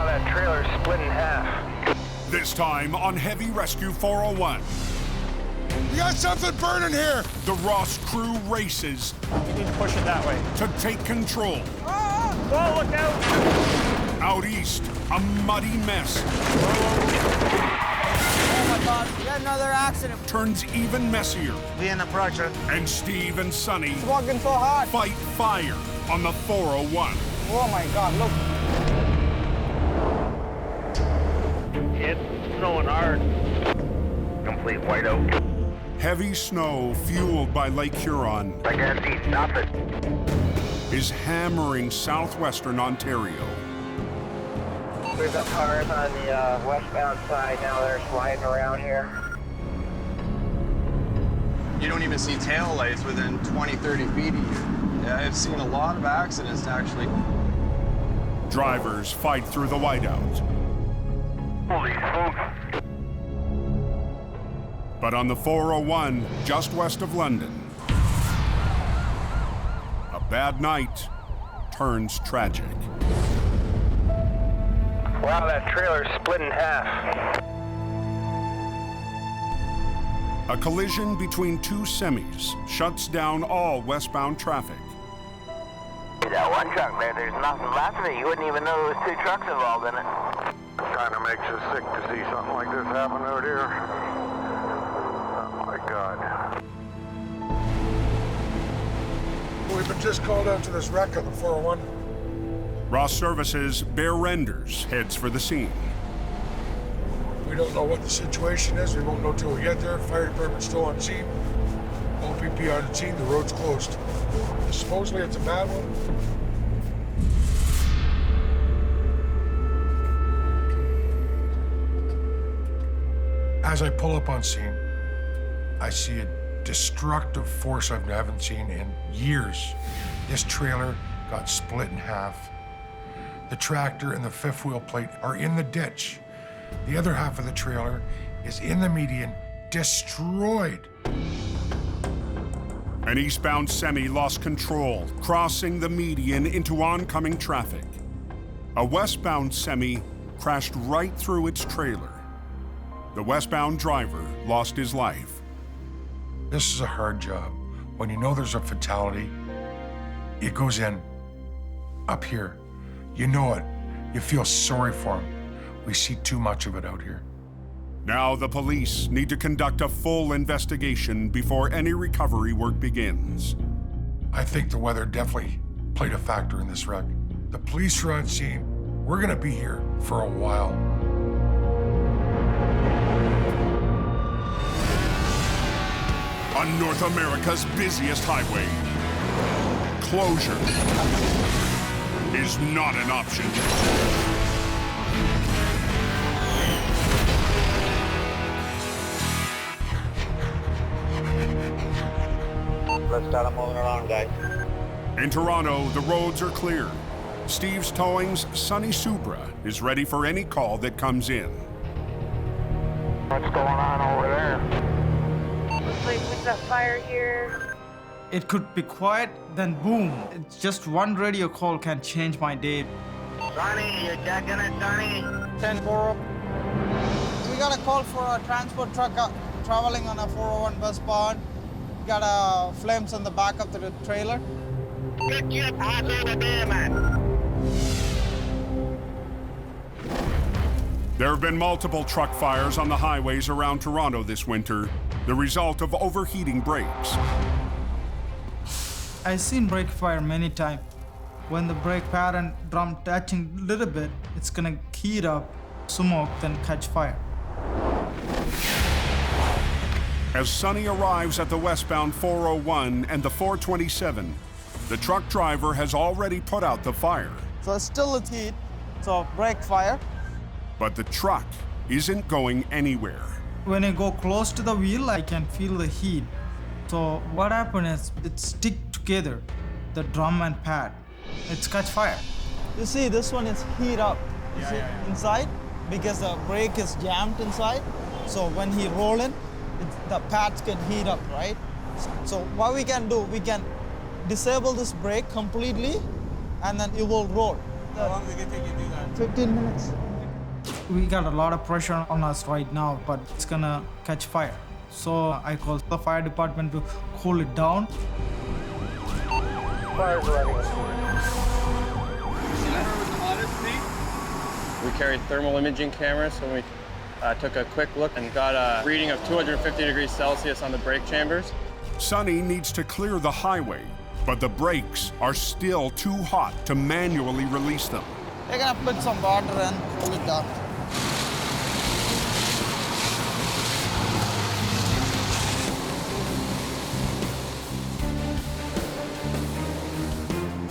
that trailer's split in half. This time on Heavy Rescue 401. You got something burning here! The Ross crew races. You need to push it that way. To take control. Whoa, look out! Out east, a muddy mess. Oh my God, we got another accident. Turns even messier. We in approaching. And Steve and Sonny It's walking so hard. fight fire on the 401. Oh my God, look. It's snowing hard. Complete whiteout. Heavy snow, fueled by Lake Huron, I can't see, stop it. is hammering southwestern Ontario. We've got cars on the westbound side now that are sliding around here. You don't even see tail lights within 20, 30 feet of you. Yeah, I've seen a lot of accidents, actually. Drivers fight through the whiteout. Holy smokes. But on the 401, just west of London, a bad night turns tragic. Wow, that trailer's split in half. A collision between two semis shuts down all westbound traffic. That one truck there, there's nothing left of it. You wouldn't even know there was two trucks involved in it. Kind of makes us sick to see something like this happen out here. Oh my God. We've been just called out to this wreck on the 401. Ross Services Bear Renders heads for the scene. We don't know what the situation is. We won't know till we get there. Fire department's still on scene. OPP on scene. The road's closed. Supposedly it's a bad one. As I pull up on scene, I see a destructive force I haven't seen in years. This trailer got split in half. The tractor and the fifth wheel plate are in the ditch. The other half of the trailer is in the median, destroyed. An eastbound semi lost control, crossing the median into oncoming traffic. A westbound semi crashed right through its trailer. The westbound driver lost his life. This is a hard job. When you know there's a fatality, it goes in up here. You know it. You feel sorry for him. We see too much of it out here. Now the police need to conduct a full investigation before any recovery work begins. I think the weather definitely played a factor in this wreck. The police are on scene. We're gonna be here for a while. On North America's busiest highway, closure is not an option. Let's start moving around, guys. In Toronto, the roads are clear. Steve's Towing's Sonny Supra is ready for any call that comes in. What's going on over there? Looks like we've got fire here. It could be quiet, then boom. It's just one radio call can change my day. Sonny, you checking it, Sonny? 10-4. We got a call for a transport truck traveling on a 401 westbound. We got flames on the back of the trailer. Good job, pass over there, man. There have been multiple truck fires on the highways around Toronto this winter, the result of overheating brakes. I've seen brake fire many times. When the brake pad and drum touching a little bit, it's gonna heat up, smoke, then catch fire. As Sonny arrives at the westbound 401 and the 427, the truck driver has already put out the fire. So it's still a heat, so brake fire. But the truck isn't going anywhere. When I go close to the wheel, I can feel the heat. So what happened is it stick together, the drum and pad. It's catch fire. You see, this one is heat up inside because the brake is jammed inside. So when he roll in, the pads can heat up, right? So what we can do, we can disable this brake completely and then it will roll. How long did it take you to do that? 15 minutes. We got a lot of pressure on us right now, but it's gonna catch fire. So I called the fire department to cool it down. Fire's letting us We carried thermal imaging cameras, so we took a quick look and got a reading of 250 degrees Celsius on the brake chambers. Sonny needs to clear the highway, but the brakes are still too hot to manually release them. They're gonna put some water and cool it down.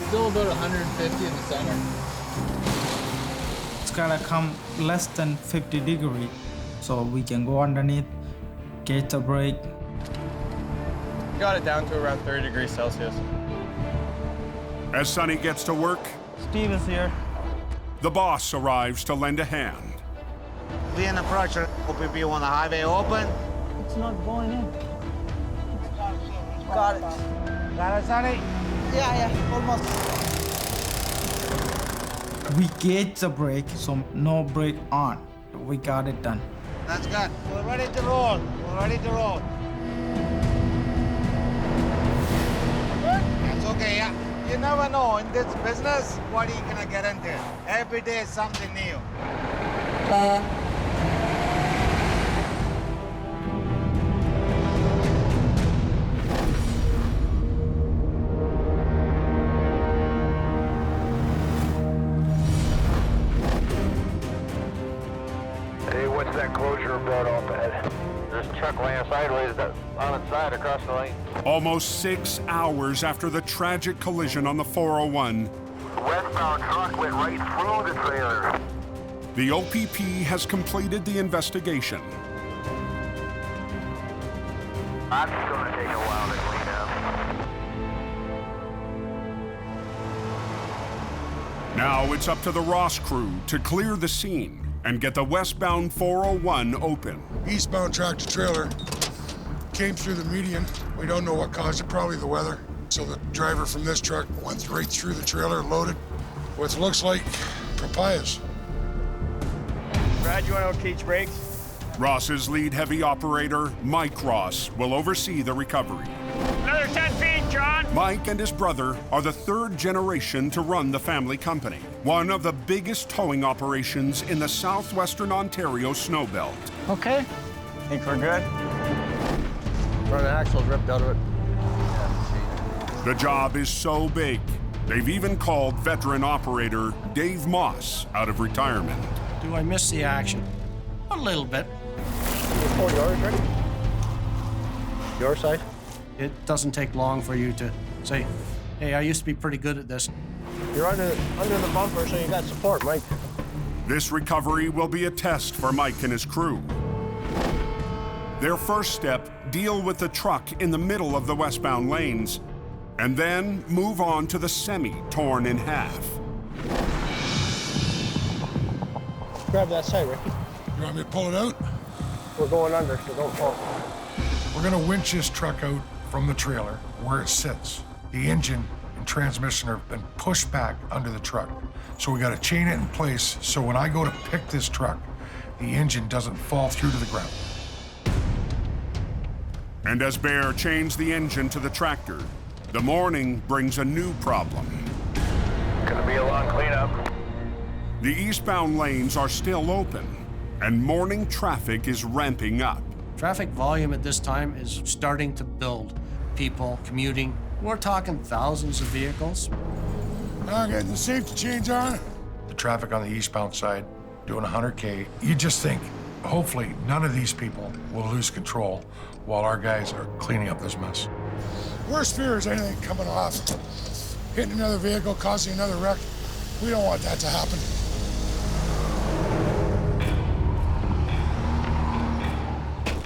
Still about 150 in the center. It's gotta come less than 50 degrees, so we can go underneath, get the brake. Got it down to around 30 degrees Celsius. As Sonny gets to work, Steve is here. the boss arrives to lend a hand. Being the pressure, OPP on the highway open. It's not going in. Got it. Got it, Sonny? Yeah, almost. We gauge the brake, so no brake on. We got it done. That's good. We're ready to roll. We're ready to roll. That's okay, yeah. You never know in this business what you're gonna get into. Every day is something new. Hey, what's that closure about up ahead? There's a truck laying sideways on its side across the lane. Almost 6 hours after the tragic collision on the 401, The westbound truck went right through the trailer. the OPP has completed the investigation. That's gonna take a while to clean up. Now it's up to the Ross crew to clear the scene and get the westbound 401 open. Eastbound tractor trailer came through the median. We don't know what caused it, probably the weather. So the driver from this truck went right through the trailer, loaded what looks like papayas. Brad, you want to cage brakes? Ross's lead heavy operator, Mike Ross, will oversee the recovery. Another 10 feet, John. Mike and his brother are the third generation to run the family company, one of the biggest towing operations in the southwestern Ontario snowbelt. Okay. Think we're good? Front axle's ripped out of it. The job is so big, they've even called veteran operator Dave Moss out of retirement. Do I miss the action? A little bit. Pull yours ready? Your side? It doesn't take long for you to say, hey, I used to be pretty good at this. You're under the bumper, so you got support, Mike. This recovery will be a test for Mike and his crew. Their first step, deal with the truck in the middle of the westbound lanes, and then move on to the semi torn in half. Grab that side, Ricky. You want me to pull it out? We're going under, so don't fall. We're gonna winch this truck out from the trailer where it sits. The engine and transmission have been pushed back under the truck. So we gotta chain it in place so when I go to pick this truck, the engine doesn't fall through to the ground. And as Bear chains the engine to the tractor, the morning brings a new problem. Gonna be a long cleanup. The eastbound lanes are still open, and morning traffic is ramping up. Traffic volume at this time is starting to build. People commuting. We're talking thousands of vehicles. Now getting the safety chains on. The traffic on the eastbound side doing 100K. You just think, hopefully, none of these people will lose control while our guys are cleaning up this mess. Worst fear is anything coming off, hitting another vehicle, causing another wreck. We don't want that to happen.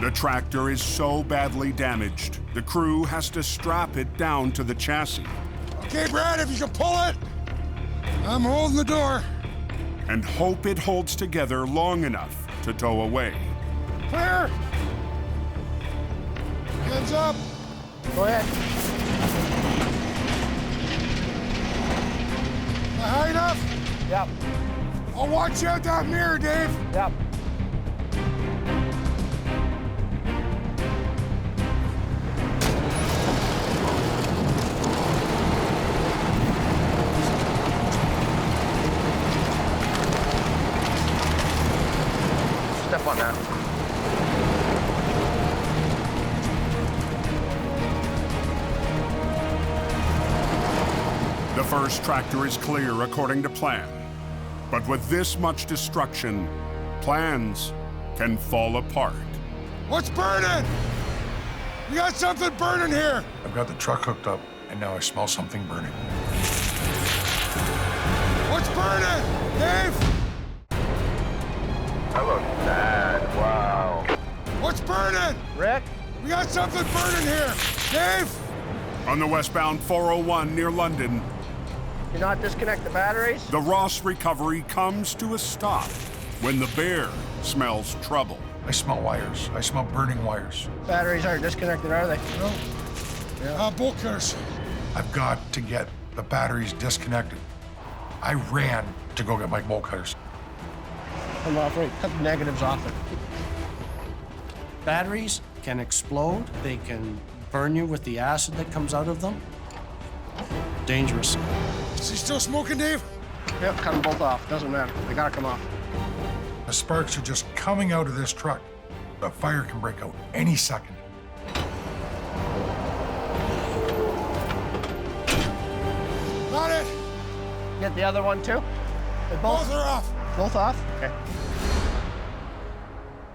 The tractor is so badly damaged, the crew has to strap it down to the chassis. Okay, Brad, if you can pull it, I'm holding the door. And hope it holds together long enough to tow away. Clear. Hands up. Go ahead. Am I high enough? Yep. Oh, watch out that mirror, Dave. Yep. Step on that. The first tractor is clear according to plan. But with this much destruction, plans can fall apart. What's burning? We got something burning here. I've got the truck hooked up, and now I smell something burning. What's burning? Dave? That looks bad. Wow. What's burning? Rick? We got something burning here. Dave? On the westbound 401 near London, You not disconnect the batteries? the Ross recovery comes to a stop when the bear smells trouble. I smell wires. I smell burning wires. Batteries aren't disconnected, are they? No. Yeah. Bolt cutters. I've got to get the batteries disconnected. I ran to go get my bolt cutters. Come off, right. Cut the negatives off it. Batteries can explode. They can burn you with the acid that comes out of them. Dangerous. Is he still smoking, Dave? Yep, cut them both off. Doesn't matter. They gotta come off. The sparks are just coming out of this truck. The fire can break out any second. Got it. Get the other one, too? They Both are off. Both off? Okay.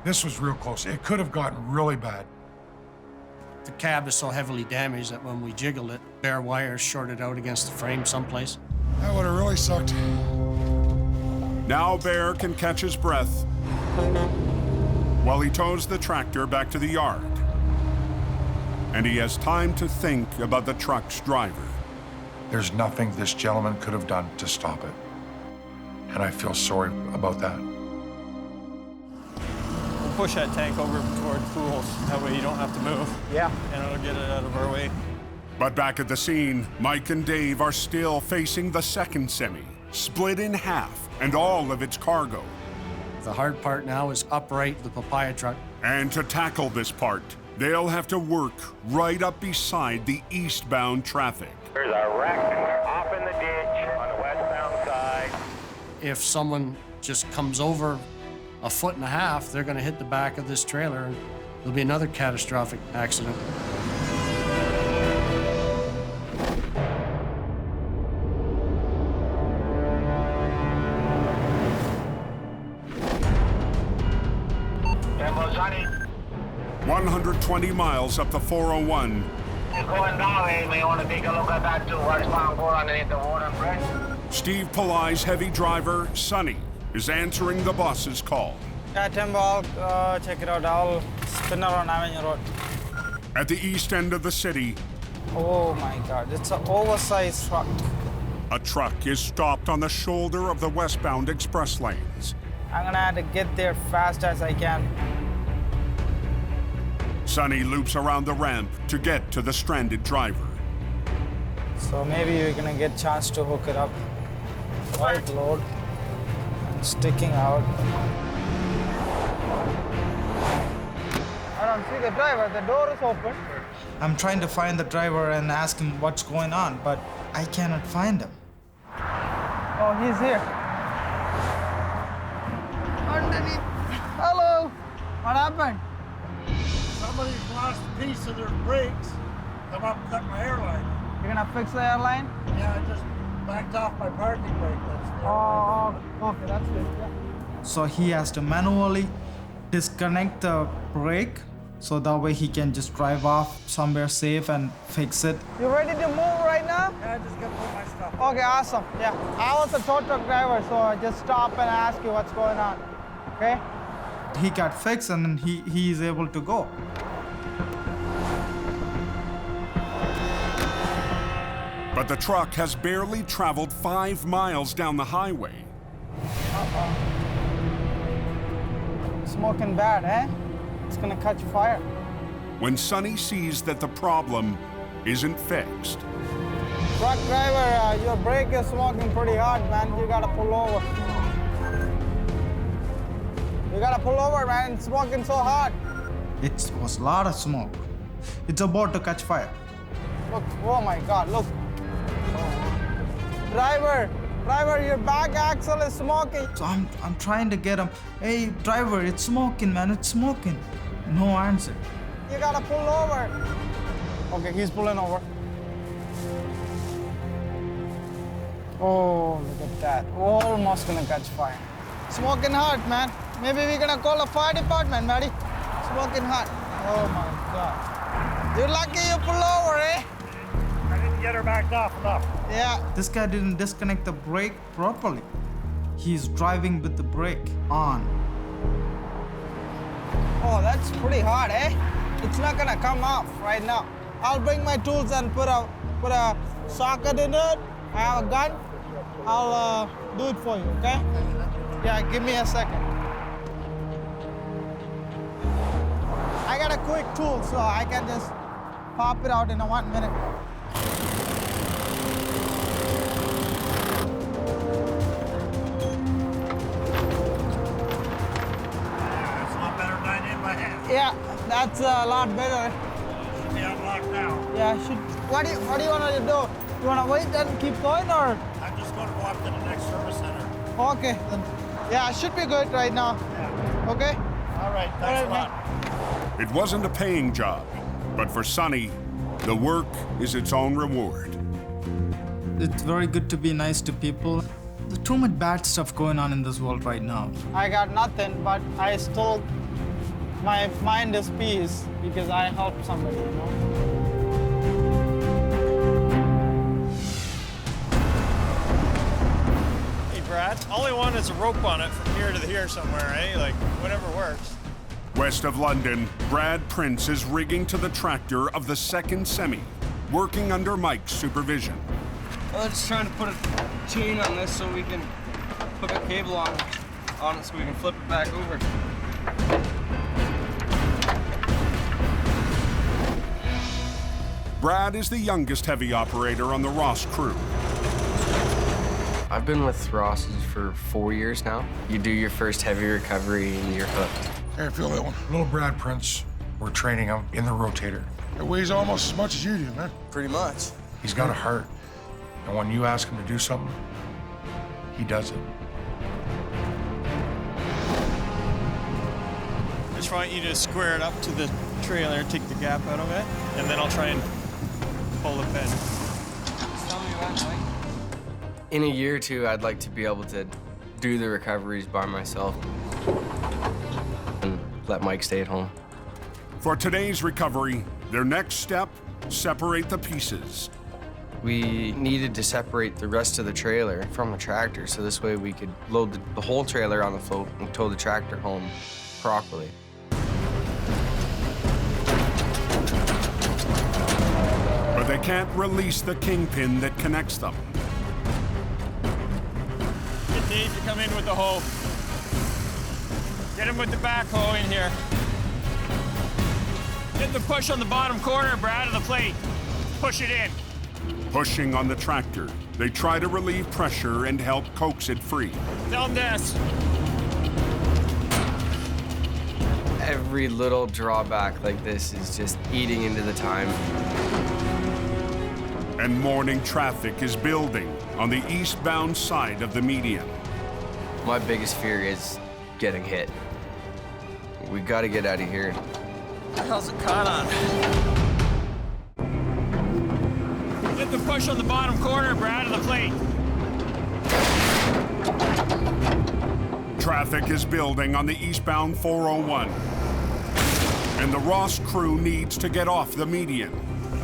This was real close. It could have gotten really bad. The cab is so heavily damaged that when we jiggled it, bare wires shorted out against the frame someplace. That would have really sucked. Now Bear can catch his breath while he tows the tractor back to the yard. And he has time to think about the truck's driver. There's nothing this gentleman could have done to stop it. And I feel sorry about that. We'll push that tank over toward Fools. That way you don't have to move. Yeah. And it'll get it out of our way. But back at the scene, Mike and Dave are still facing the second semi, split in half, and all of its cargo. The hard part now is upright the papaya truck. And to tackle this part, they'll have to work right up beside the eastbound traffic. There's a wreck off in the ditch on the westbound side. If someone just comes over a foot and a half, they're going to hit the back of this trailer and there'll be another catastrophic accident. Tempo, Sonny. 120 miles up the 401, It's going down. You may want to take a look at that too. Westbound 4 underneath the water bridge. Steve Pillai's heavy driver, Sonny, is answering the boss's call. Yeah, Timbo, I'll check it out. I'll spin around Avenue Road. At the east end of the city, Oh my God, it's an oversized truck. a truck is stopped on the shoulder of the westbound express lanes. I'm gonna have to get there fast as I can. Sonny loops around the ramp to get to the stranded driver. So maybe we're gonna get a chance to hook it up. Right load. And sticking out. I don't see the driver. The door is open. I'm trying to find the driver and ask him what's going on, but I cannot find him. Oh, he's here. Underneath. Hello. What happened? Somebody's lost a piece of their brakes. Come up and cut my airline. You're gonna fix the airline? Yeah, I just backed off my parking brake. That's the Oh, okay, that's good. Yeah. So he has to manually disconnect the brake so that way he can just drive off somewhere safe and fix it. You ready to move right now? Yeah, I just got to put my stuff. Okay, awesome. Yeah, I was a tow truck driver, so I just stop and ask you what's going on. Okay? He got fixed and then he is able to go. But the truck has barely traveled 5 miles down the highway. Smoking bad, eh? It's gonna catch fire. When Sonny sees that the problem isn't fixed. Truck driver, your brake is smoking pretty hard, man. You gotta pull over. You gotta pull over, man. It's smoking so hard. It was a lot of smoke. It's about to catch fire. Look, oh my God, look. Driver, your back axle is smoking. So I'm trying to get him. Hey, driver, it's smoking, man. It's smoking. No answer. You gotta pull over. Okay, he's pulling over. Oh, look at that. Almost gonna catch fire. Smoking hot, man. Maybe we're gonna call the fire department, Maddie. Smoking hot. Oh my God. You're lucky you pull over, eh? I didn't get her backed off enough. Yeah. This guy didn't disconnect the brake properly. He's driving with the brake on. Oh, that's pretty hard, eh? It's not gonna come off right now. I'll bring my tools and put a socket in it. I have a gun. I'll do it for you, okay? Yeah, give me a second. I got a quick tool, so I can just pop it out in 1 minute. That's a lot better than I did by hand. Yeah, that's a lot better. Should be unlocked now. Yeah, what do you want to do? You want to wait and keep going, or? I'm just going to go up to the next service center. Okay, then. Yeah, it should be good right now. Yeah. Okay? All right, thanks a lot. It wasn't a paying job, but for Sonny, the work is its own reward. It's very good to be nice to people. There's too much bad stuff going on in this world right now. I got nothing, but I still, my mind is peace because I helped somebody, you know? Hey, Brad, all I want is a rope on it from here to here somewhere, eh? Like, whatever works. West of London, Brad Prince is rigging to the tractor of the second semi, working under Mike's supervision. I'm just trying to put a chain on this so we can hook a cable on it so we can flip it back over. Brad is the youngest heavy operator on the Ross crew. I've been with Ross for 4 years now. You do your first heavy recovery and you're hooked. Hey, feel that one. Little Brad Prince, we're training him in the rotator. It weighs almost as much as you do, man. Pretty much. He's got a heart. And when you ask him to do something, he does it. I just want you to square it up to the trailer, take the gap out of it, and then I'll try and pull the pin. In a year or two, I'd like to be able to do the recoveries by myself and let Mike stay at home. For today's recovery, their next step, separate the pieces. We needed to separate the rest of the trailer from the tractor, so this way we could load the whole trailer on the float and tow the tractor home properly. But they can't release the kingpin that connects them. Get Dave to come in with the hoe. Get him with the backhoe in here. Hit the push on the bottom corner, Brad, of the plate. Push it in. Pushing on the tractor, they try to relieve pressure and help coax it free. Tell him this. Every little drawback like this is just eating into the time. And morning traffic is building on the eastbound side of the median. My biggest fear is getting hit. We gotta get out of here. What the hell's it caught on? Hit the push on the bottom corner, Brad, of the plate. Traffic is building on the eastbound 401. And the Ross crew needs to get off the median.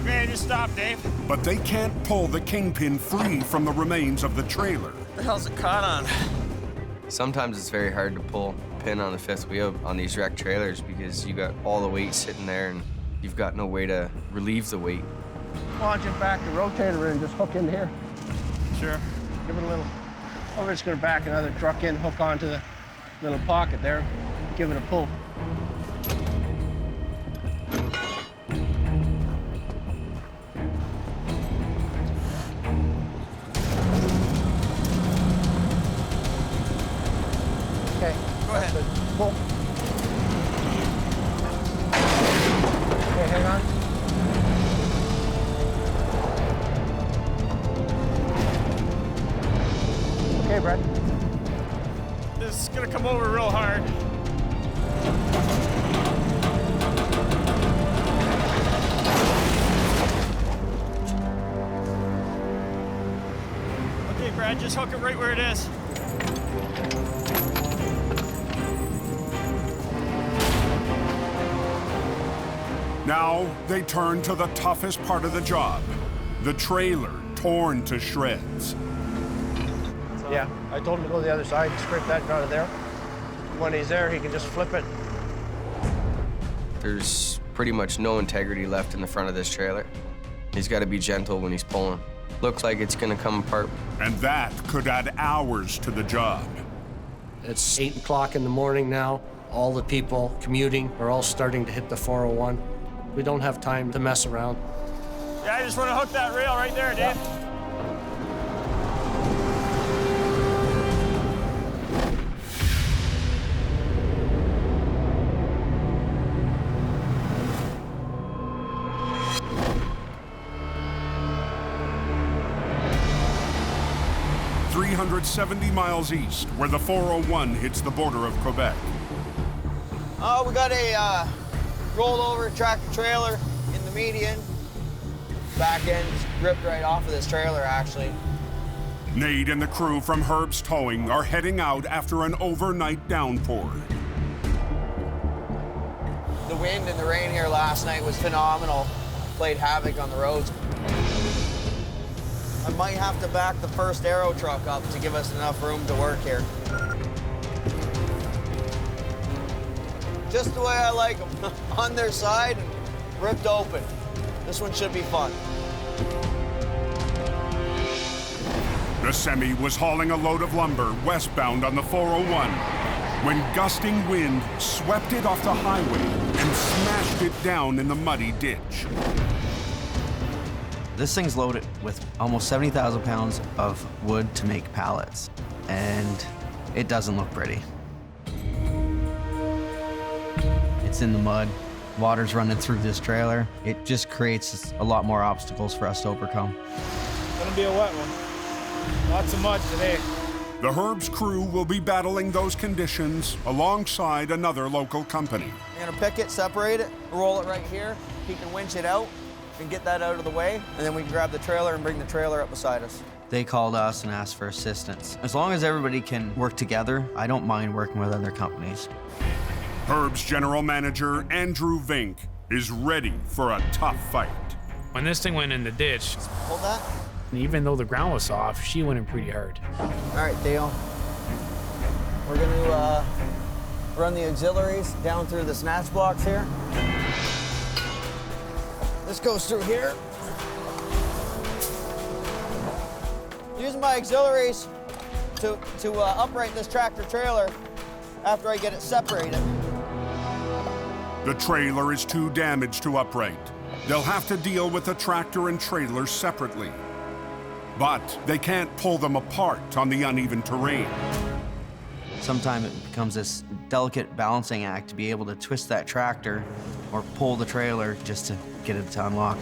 Okay, just stop, Dave. But they can't pull the kingpin free from the remains of the trailer. What the hell's it caught on? Sometimes it's very hard to pull a pin on the fifth wheel on these wrecked trailers because you got all the weight sitting there and you've got no way to relieve the weight. Launch it back the rotator and just hook in here. Sure. Give it a little. Or we're just gonna back another truck in, hook onto the little pocket there, give it a pull. Okay. Go ahead. Pull. Okay, hang on. Okay, Brad. This is gonna come over real hard. Okay, Brad, just hook it right where it is. Now they turn to the toughest part of the job, the trailer torn to shreds. Yeah, I told him to go to the other side, scrape that out of there. When he's there, he can just flip it. There's pretty much no integrity left in the front of this trailer. He's got to be gentle when he's pulling. Looks like it's gonna come apart. And that could add hours to the job. It's 8 o'clock in the morning now. All the people commuting are all starting to hit the 401. We don't have time to mess around. Yeah, I just want to hook that rail right there, Dave. Yeah. 370 miles east, where the 401 hits the border of Quebec. We got a rolled over tractor trailer in the median. Back end just ripped right off of this trailer, actually. Nate and the crew from Herb's Towing are heading out after an overnight downpour. The wind and the rain here last night was phenomenal. Played havoc on the roads. I might have to back the first aero truck up to give us enough room to work here. Just the way I like them, on their side, ripped open. This one should be fun. The semi was hauling a load of lumber westbound on the 401 when gusting wind swept it off the highway and smashed it down in the muddy ditch. This thing's loaded with almost 70,000 pounds of wood to make pallets, and it doesn't look pretty. It's in the mud, water's running through this trailer. It just creates a lot more obstacles for us to overcome. Gonna be a wet one. Lots of mud today. The Herb's crew will be battling those conditions alongside another local company. We're gonna pick it, separate it, roll it right here. He can winch it out and get that out of the way, and then we can grab the trailer and bring the trailer up beside us. They called us and asked for assistance. As long as everybody can work together, I don't mind working with other companies. Herb's general manager, Andrew Vink, is ready for a tough fight. When this thing went in the ditch, Hold that. even though the ground was soft, she went in pretty hard. All right, Theo. We're gonna run the auxiliaries down through the snatch blocks here. This goes through here. Using my auxiliaries to upright this tractor trailer after I get it separated. The trailer is too damaged to upright. They'll have to deal with the tractor and trailer separately. But they can't pull them apart on the uneven terrain. Sometimes it becomes this delicate balancing act to be able to twist that tractor or pull the trailer just to get it to unlock.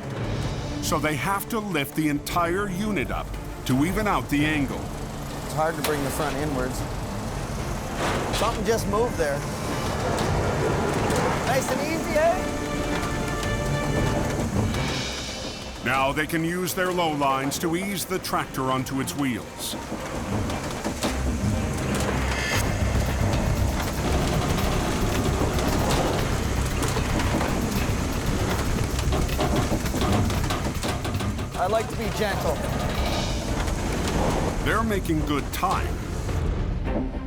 So they have to lift the entire unit up to even out the angle. It's hard to bring the front inwards. Something just moved there. Nice and easy, eh? Now they can use their low lines to ease the tractor onto its wheels. I like to be gentle. They're making good time,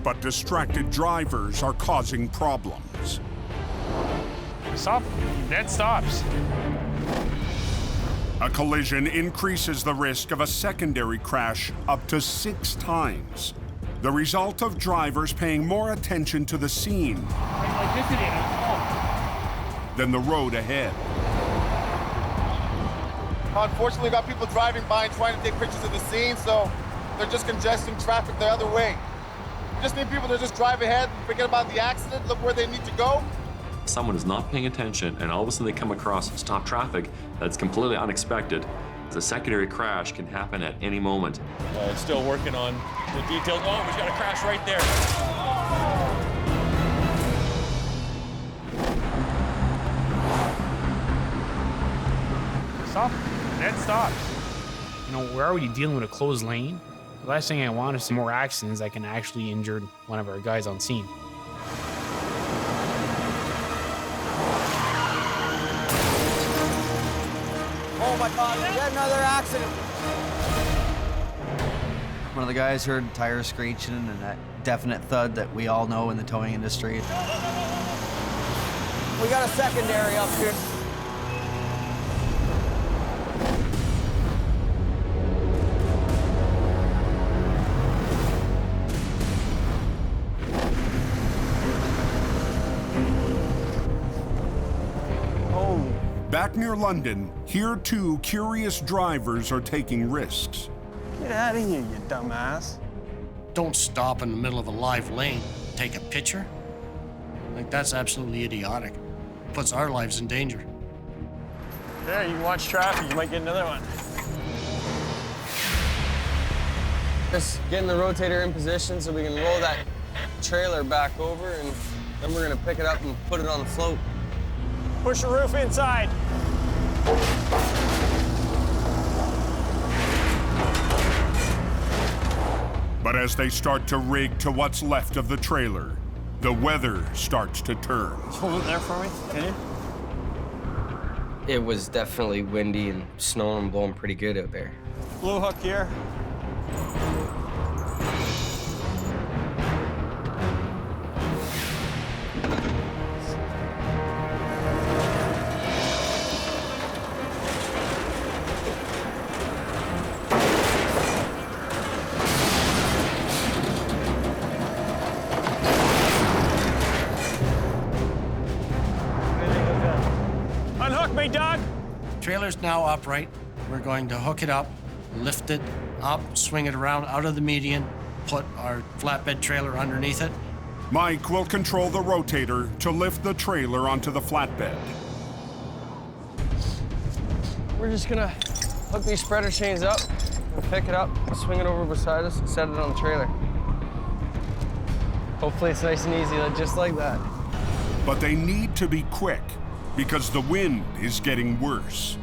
but distracted drivers are causing problems. Stop. That stops. A collision increases the risk of a secondary crash up to 6 times. The result of drivers paying more attention to the scene than the road ahead. Unfortunately, got people driving by and trying to take pictures of the scene, so they're just congesting traffic the other way. just need people to just drive ahead, forget about the accident, look where they need to go. Someone is not paying attention and all of a sudden they come across stop traffic that's completely unexpected. A secondary crash can happen at any moment. Still working on the details. Oh, we got a crash right there. Stop. Dead stops. You know, we're already dealing with a closed lane. The last thing I want is some more accidents that can actually injure one of our guys on scene. Oh my God, we got another accident. One of the guys heard tires screeching and that definite thud that we all know in the towing industry. We got a secondary up here. Back near London, here too, curious drivers are taking risks. Get out of here, you dumbass. Don't stop in the middle of a live lane, take a picture. Like, that's absolutely idiotic. Puts our lives in danger. There, you can watch traffic, you might get another one. Just getting the rotator in position so we can roll that trailer back over, and then we're gonna pick it up and put it on the float. Push the roof inside. But as they start to rig to what's left of the trailer, the weather starts to turn. Hold it there for me, can you? It was definitely windy and snowing and blowing pretty good out there. Blue hook here. Unhook me, Doug! Trailer's now upright. We're going to hook it up, lift it up, swing it around out of the median, put our flatbed trailer underneath it. Mike will control the rotator to lift the trailer onto the flatbed. We're just gonna hook these spreader chains up, and pick it up, swing it over beside us, and set it on the trailer. Hopefully it's nice and easy, just like that. But they need to be quick because the wind is getting worse.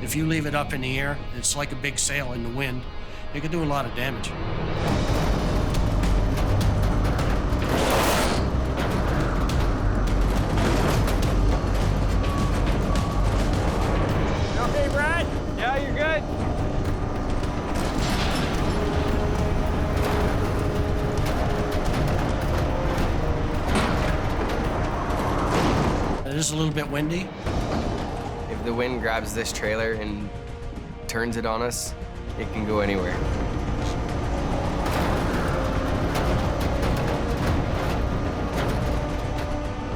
If you leave it up in the air, it's like a big sail in the wind. It can do a lot of damage. You okay, Brad? Yeah, you're good. It is a little bit windy. If the wind grabs this trailer and turns it on us, it can go anywhere.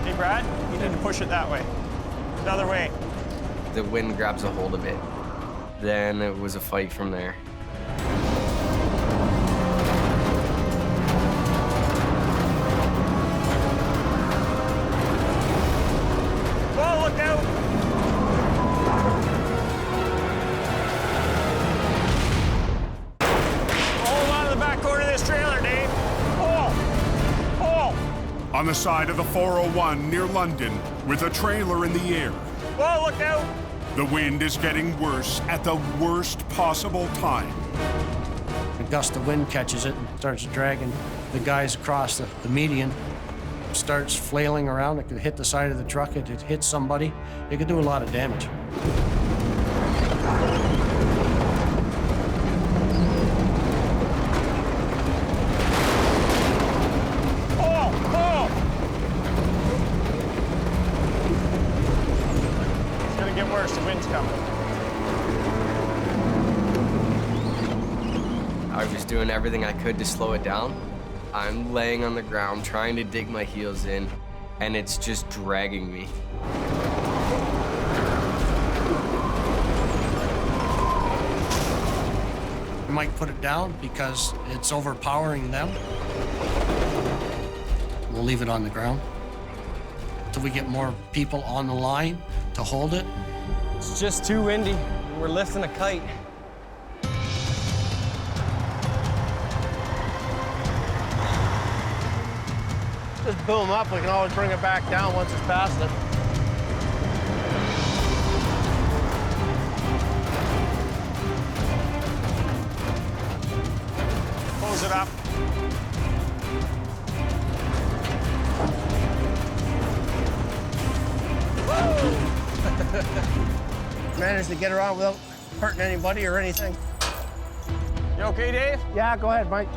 Hey, Brad, you need to push it that way. The other way. The wind grabs a hold of it. Then it was a fight from there. Oh, look out! Hold on to the back corner of this trailer, Dave. Pull! Pull! On the side of the 401 near London, with a trailer in the air. Whoa, look out! The wind is getting worse at the worst possible time. A gust of wind catches it and starts dragging the guys across the median. Starts flailing around. It could hit the side of the truck. It could hit somebody. It could do a lot of damage. Pull! Pull! It's gonna get worse. The wind's coming. I was doing everything I could to slow it down. I'm laying on the ground trying to dig my heels in, and it's just dragging me. You might put it down because it's overpowering them. we'll leave it on the ground till we get more people on the line to hold it. It's just too windy. We're lifting a kite. Just boom up. We can always bring it back down once it's past it. Close it up. Managed to get around without hurting anybody or anything. You okay, Dave? Yeah, go ahead, Mike.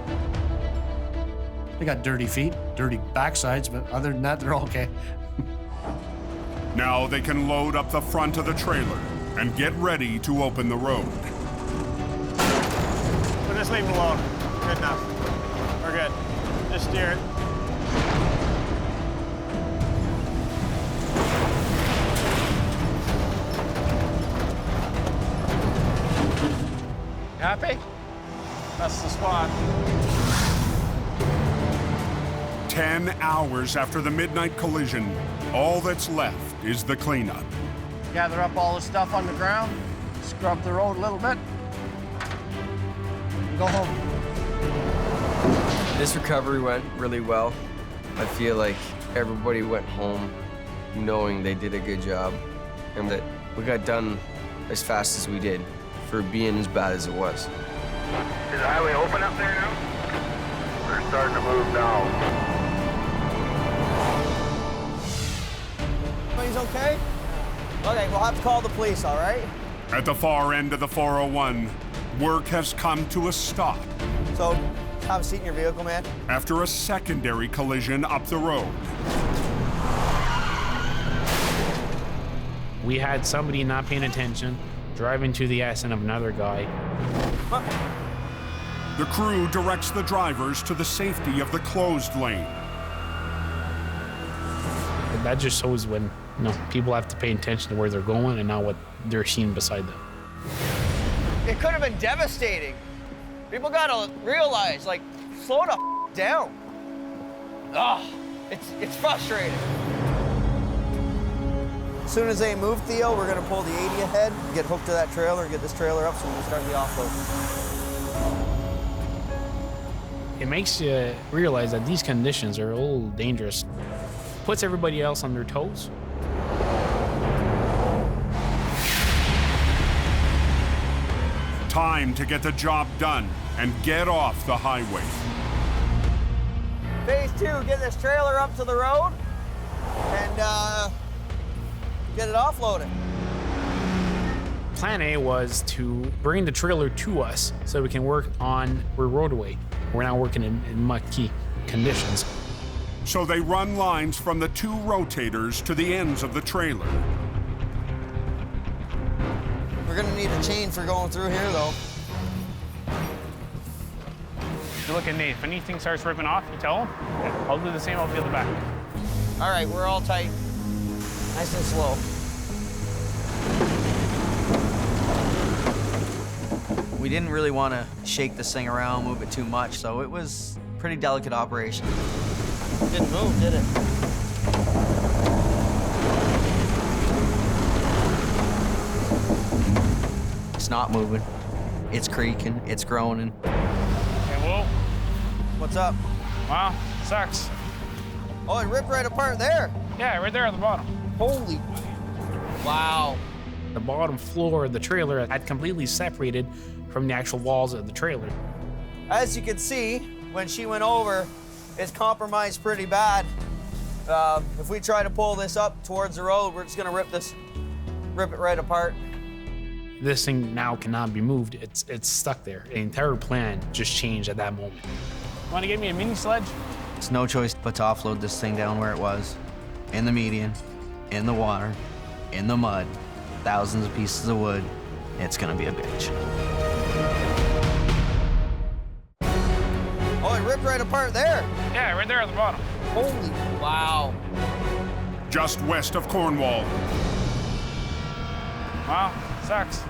They got dirty feet, dirty backsides, but other than that, they're okay. Now they can load up the front of the trailer and get ready to open the road. We'll just leave it alone. Good enough. We're good. Just steer it. Happy? That's the spot. 10 hours after the midnight collision, all that's left is the cleanup. Gather up all the stuff on the ground, scrub the road a little bit, and go home. This recovery went really well. I feel like everybody went home knowing they did a good job and that we got done as fast as we did for being as bad as it was. Is the highway open up there now? We're starting to move now. He's okay? Okay, we'll have to call the police, all right? At the far end of the 401, work has come to a stop. So, have a seat in your vehicle, man. After a secondary collision up the road. We had somebody not paying attention, driving to the accident of another guy. The crew directs the drivers to the safety of the closed lane. And that just shows when people have to pay attention to where they're going and not what they're seeing beside them. It could have been devastating. People gotta realize, like, slow the down. Ugh, it's frustrating. As soon as they move, Theo, we're gonna pull the 80 ahead, get hooked to that trailer, and get this trailer up so we can start the offload. It makes you realize that these conditions are a little dangerous. Puts everybody else on their toes. Time to get the job done and get off the highway. Phase 2, get this trailer up to the road and get it offloaded. Plan A was to bring the trailer to us so we can work on our roadway. We're not working in mucky conditions. So they run lines from the 2 rotators to the ends of the trailer. We're gonna need a chain for going through here, though. You look at Nate. If anything starts ripping off, you tell him. Yeah, I'll do the same. I'll feel the back. All right, we're all tight. Nice and slow. We didn't really want to shake this thing around, move it too much, so it was a pretty delicate operation. Didn't move, did it? It's not moving. It's creaking. It's groaning. Hey, whoa. What's up? Wow, sucks. Oh, it ripped right apart there. Yeah, right there at the bottom. Holy. Wow. The bottom floor of the trailer had completely separated from the actual walls of the trailer. As you can see, when she went over, it's compromised pretty bad. If we try to pull this up towards the road, we're just gonna rip it right apart. This thing now cannot be moved. It's stuck there. The entire plan just changed at that moment. Want to give me a mini sledge? It's no choice but to offload this thing down where it was. In the median, in the water, in the mud, thousands of pieces of wood. It's gonna be a bitch. Oh, it ripped right apart there. Yeah, right there at the bottom. Holy, wow. Just west of Cornwall. Wow, sucks.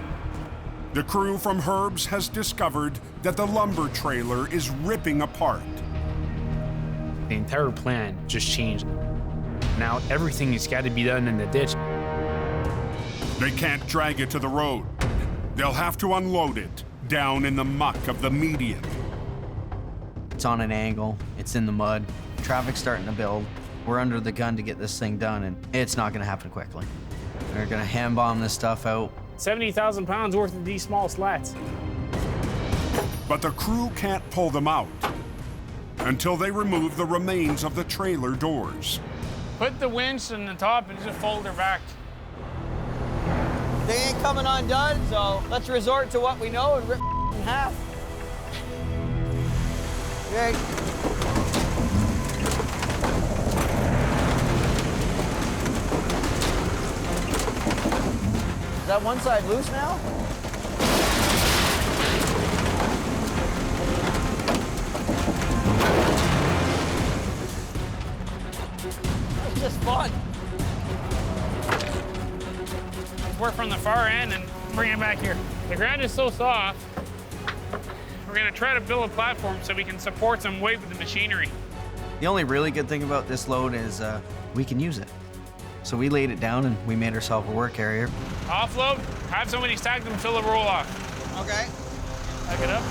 The crew from Herb's has discovered that the lumber trailer is ripping apart. The entire plan just changed. Now everything has got to be done in the ditch. They can't drag it to the road. They'll have to unload it down in the muck of the median. It's on an angle, it's in the mud, traffic's starting to build. We're under the gun to get this thing done, and it's not gonna happen quickly. They're gonna hand bomb this stuff out. 70,000 pounds worth of these small slats. But the crew can't pull them out until they remove the remains of the trailer doors. Put the winch on the top and just fold her back. They ain't coming undone, so let's resort to what we know and rip in half. Okay. Is that one side loose now? It's just fun. Work from the far end and bring it back here. The ground is so soft, we're gonna try to build a platform so we can support some weight with the machinery. The only really good thing about this load is we can use it. So we laid it down and we made ourselves a work area. Offload, have somebody stack them till the roll off. Okay. Back it up.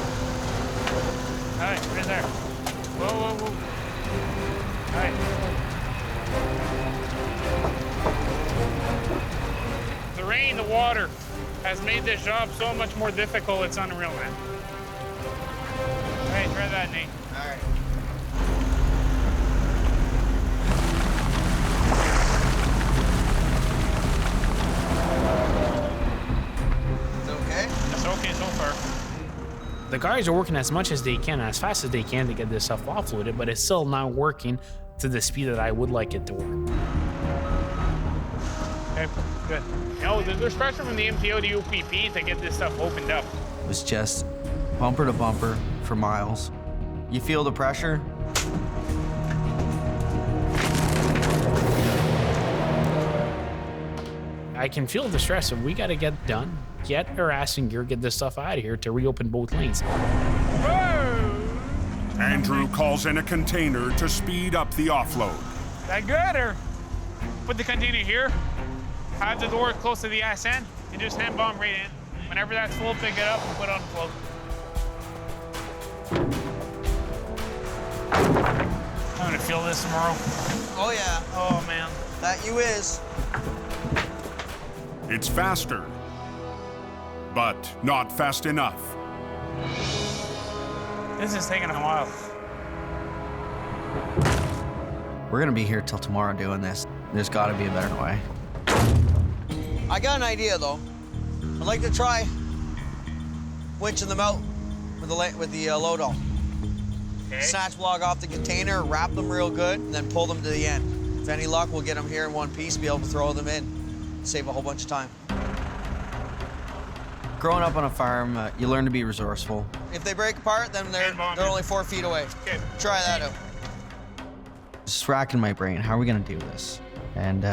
All right, right there. Whoa, whoa, whoa. All right. The rain, the water has made this job so much more difficult, it's unreal, man. All right, try that, Nate. All right. It's okay so far. The guys are working as much as they can, as fast as they can to get this stuff offloaded, but it's still not working to the speed that I would like it to work. Okay, good. You know, there's pressure from the MTO to UPP to get this stuff opened up. It was just bumper to bumper for miles. You feel the pressure? I can feel the stress of we gotta get done, get our ass in gear, get this stuff out of here to reopen both lanes. Andrew calls in a container to speed up the offload. That good, or put the container here, have the door close to the ass end, and just hand bomb right in. Whenever that's full, pick it up and put it on the float. I'm gonna feel this tomorrow. Oh yeah. Oh man. That you is. It's faster, but not fast enough. This is taking a while. We're gonna be here till tomorrow doing this. There's gotta be a better way. I got an idea though. I'd like to try winching them out with the load all. Okay. Snatch block off the container, wrap them real good, and then pull them to the end. If any luck, we'll get them here in one piece, be able to throw them in. Save a whole bunch of time. Growing up on a farm, you learn to be resourceful. If they break apart, then they're only 4 feet away. Okay. Try that out. Just racking my brain. How are we gonna do this? And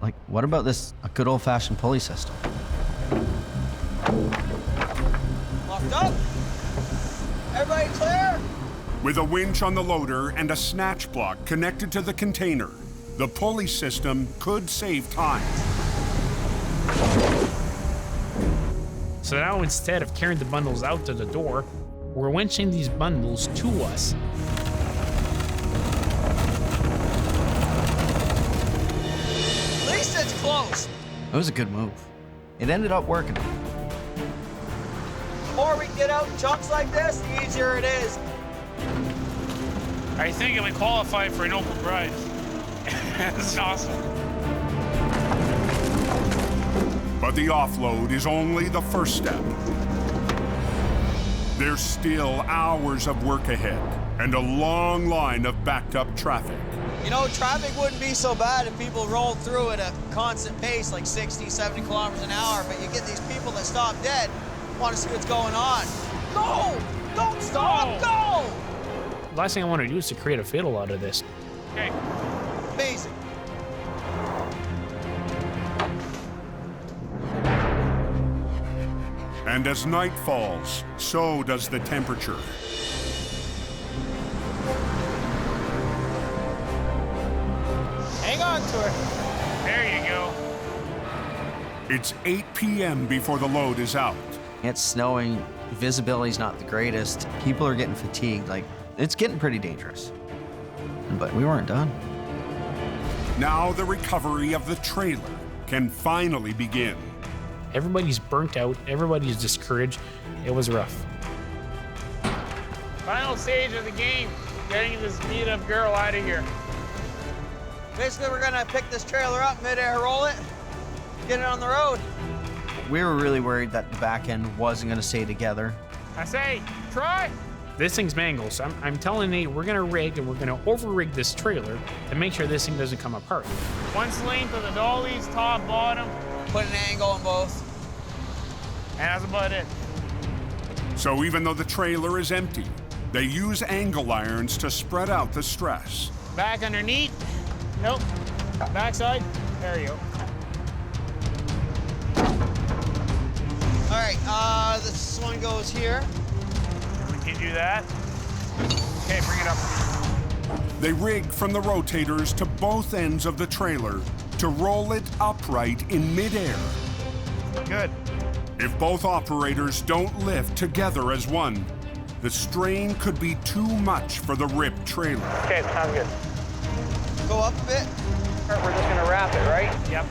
like, what about this a good old-fashioned pulley system? Locked up. Everybody clear? With a winch on the loader and a snatch block connected to the container, the pulley system could save time. So now instead of carrying the bundles out to the door, we're winching these bundles to us. At least it's close. It was a good move. It ended up working. The more we get out in chunks like this, the easier it is. I think it would qualify for an open prize. This is awesome. But the offload is only the first step. There's still hours of work ahead and a long line of backed up traffic. You know, traffic wouldn't be so bad if people rolled through at a constant pace, like 60, 70 kilometers an hour, but you get these people that stop dead, want to see what's going on. Go! Don't stop! Go! The last thing I want to do is to create a fiddle out of this. Okay. Amazing. And as night falls, so does the temperature. on to it. There you go. It's 8 p.m. before the load is out. It's snowing, visibility's not the greatest. People are getting fatigued, like, it's getting pretty dangerous. But we weren't done. Now the recovery of the trailer can finally begin. Everybody's burnt out, everybody's discouraged. It was rough. Final stage of the game, getting this beat up girl out of here. Basically, we're gonna pick this trailer up, mid-air roll it, get it on the road. We were really worried that the back end wasn't gonna stay together. I say, try. This thing's mangled, so I'm telling Nate we're gonna rig and we're gonna over-rig this trailer to make sure this thing doesn't come apart. Once length of the dollies, top, bottom. Put an angle on both. And that's about it. So even though the trailer is empty, they use angle irons to spread out the stress. Back underneath. Nope. Backside. There you go. All right, this one goes here. We can do that. Okay, bring it up. They rig from the rotators to both ends of the trailer to roll it upright in midair. Good. If both operators don't lift together as one, the strain could be too much for the ripped trailer. Okay, sounds good. Go up a bit. We're just gonna wrap it, right? Yep.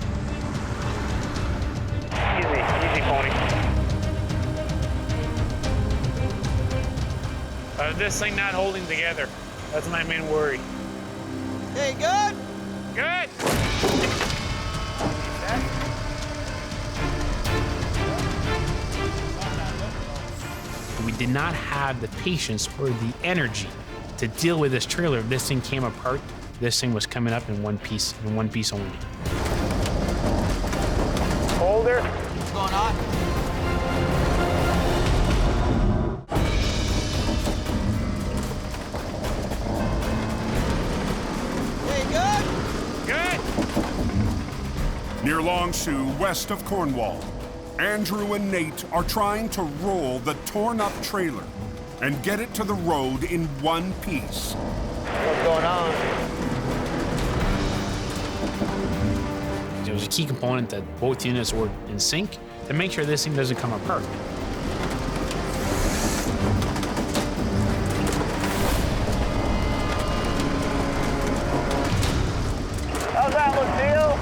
Easy, pony. This thing not holding together. That's my main worry. Hey, good? Good. We did not have the patience or the energy to deal with this trailer. If this thing came apart, this thing was coming up in one piece only. Holder. What's going on? Near Long Sault, west of Cornwall, Andrew and Nate are trying to roll the torn-up trailer and get it to the road in one piece. What's going on? It was a key component that both units were in sync to make sure this thing doesn't come apart. How's that look, Theo?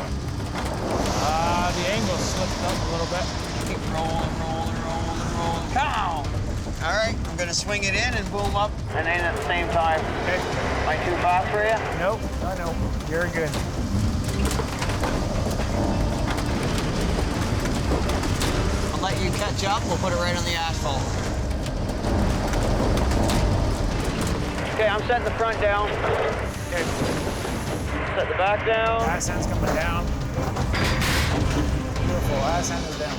The angle slipped up a little bit. Keep rolling. Pow! All right, I'm gonna swing it in and boom up. And aim at the same time. Okay. Am I too fast for you? Nope, I know. You're good. I'll let you catch up. We'll put it right on the asphalt. Okay, I'm setting the front down. Okay. Set the back down. Ass end's coming down. Beautiful, ass end is down.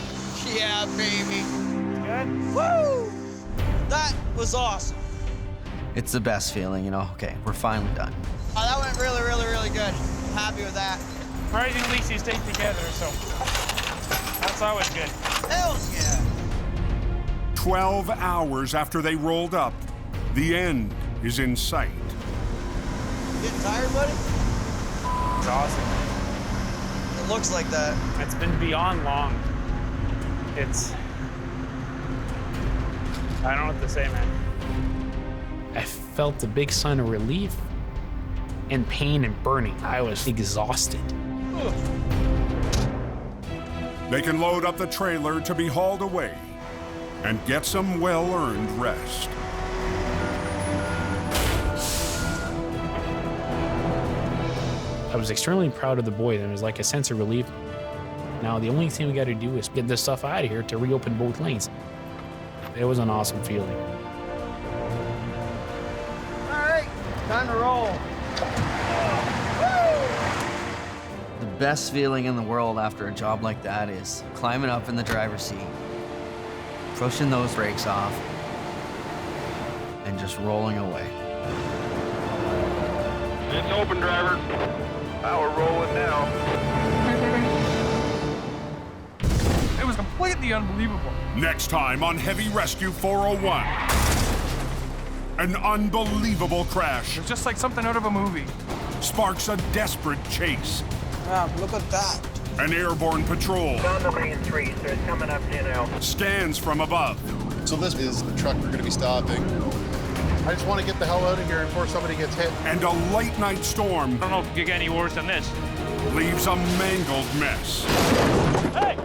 Yeah, baby. Good? Woo! That was awesome. It's the best feeling, you know, okay, we're finally done. Oh, that went really good. I'm happy with that. Surprisingly, they stayed together, so that's always good. Hell yeah. 12 hours after they rolled up, the end is in sight. Getting tired, buddy? It's awesome. It looks like that. It's been beyond long. I don't know what to say, man. I felt a big sign of relief and pain and burning. I was exhausted. They can load up the trailer to be hauled away and get some well-earned rest. I was extremely proud of the boys, and it was like a sense of relief. Now, the only thing we got to do is get this stuff out of here to reopen both lanes. It was an awesome feeling. All right, time to roll. The best feeling in the world after a job like that is climbing up in the driver's seat, pushing those brakes off, and just rolling away. It's open, driver. We're rolling now. It was completely unbelievable. Next time on Heavy Rescue 401. An unbelievable crash. It was just like something out of a movie. Sparks a desperate chase Yeah, look at that. An airborne patrol On the main 3, so it's coming up to you now. scans from above. So this is the truck we're going to be stopping. I just want to get the hell out of here before somebody gets hit. And a late night storm I don't know if it could get any worse than this. leaves a mangled mess. Hey!